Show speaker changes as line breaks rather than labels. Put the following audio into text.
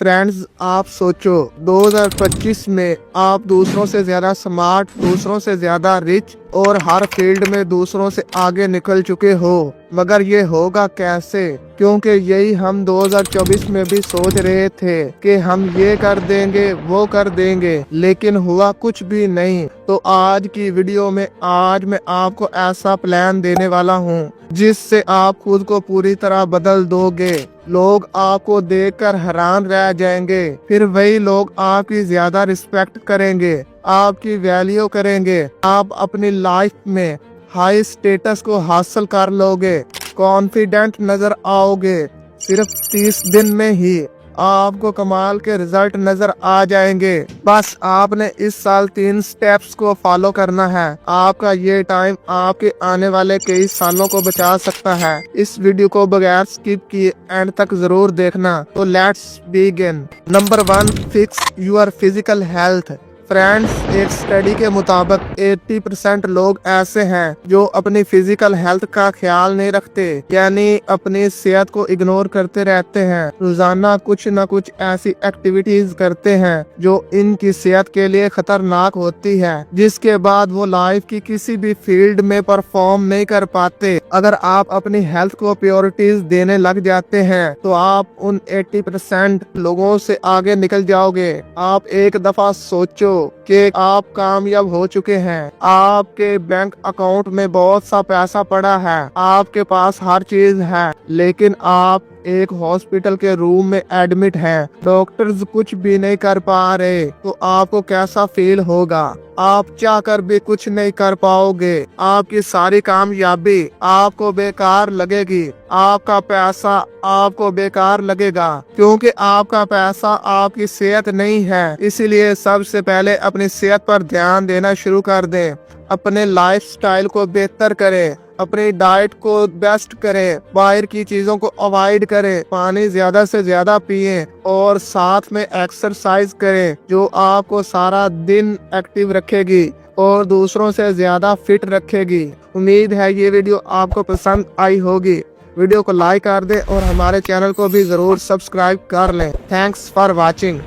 Friends, आप सोचो 2025 में आप दूसरों से ज्यादा स्मार्ट, दूसरों से ज्यादा रिच और हर फील्ड में दूसरों से आगे निकल चुके हो, मगर ये होगा कैसे? क्योंकि यही हम 2024 में भी सोच रहे थे कि हम ये कर देंगे, वो कर देंगे, लेकिन हुआ कुछ भी नहीं। तो आज की वीडियो में आज मैं आपको ऐसा प्लान देने वाला हूँ जिससे आप खुद को पूरी तरह बदल दोगे। लोग आपको देखकर हैरान रह जाएंगे, फिर वही लोग आपकी ज्यादा रिस्पेक्ट करेंगे, आपकी वैल्यू करेंगे। आप अपनी लाइफ में हाई स्टेटस को हासिल कर लोगे, कॉन्फिडेंट नजर आओगे। सिर्फ 30 दिन में ही आपको कमाल के रिजल्ट नजर आ जाएंगे। बस आपने इस साल 3 स्टेप्स को फॉलो करना है। आपका ये टाइम आपके आने वाले कई सालों को बचा सकता है। इस वीडियो को बगैर स्किप किए एंड तक जरूर देखना। तो let's begin. Number 1, fix your physical health. Friends, एक स्टडी के मुताबिक 80% लोग ऐसे हैं जो अपनी फिजिकल हेल्थ का ख्याल नहीं रखते, यानी अपनी सेहत को इग्नोर करते रहते हैं। रोजाना कुछ न कुछ ऐसी एक्टिविटीज करते हैं जो इनकी सेहत के लिए खतरनाक होती है, जिसके बाद वो लाइफ की किसी भी फील्ड में परफॉर्म नहीं कर पाते। अगर आप अपनी हेल्थ को प्रायोरिटीज देने लग जाते हैं तो आप उन 80% लोगों से आगे निकल जाओगे। आप एक दफा सोचो कि आप कामयाब हो चुके हैं, आपके बैंक अकाउंट में बहुत सा पैसा पड़ा है, आपके पास हर चीज है, लेकिन आप एक हॉस्पिटल के रूम में एडमिट हैं, डॉक्टर्स कुछ भी नहीं कर पा रहे, तो आपको कैसा फील होगा? आप चाह कर भी कुछ नहीं कर पाओगे। आपकी सारी कामयाबी आपको बेकार लगेगी, आपका पैसा आपको बेकार लगेगा, क्योंकि आपका पैसा आपकी सेहत नहीं है। इसीलिए सबसे पहले अपनी सेहत पर ध्यान देना शुरू कर दें। अपने लाइफस्टाइल को बेहतर करें, अपनी डाइट को बेस्ट करें, बाहर की चीजों को अवॉइड करें, पानी ज्यादा से ज्यादा पिएं और साथ में एक्सरसाइज करें जो आपको सारा दिन एक्टिव रखेगी और दूसरों से ज्यादा फिट रखेगी। उम्मीद है ये वीडियो आपको पसंद आई होगी। वीडियो को लाइक कर दें और हमारे चैनल को भी जरूर सब्सक्राइब कर लें। Thanks for watching.